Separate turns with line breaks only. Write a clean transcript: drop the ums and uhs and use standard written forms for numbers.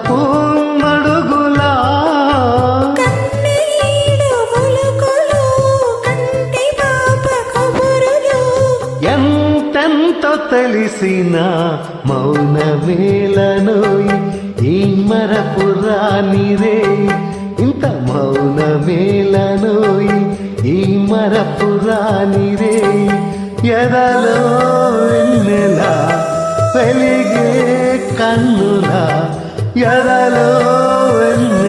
పూమడుగులా ఎంతెంతో తెలిసిన మౌనమేలనోయి ఈ మరపురానిరే ఇంత మౌనమేలనోయి ఈ మరపురానిరే ఎదలో వెన్నెల వెలిగే కన్నుల ఎదలో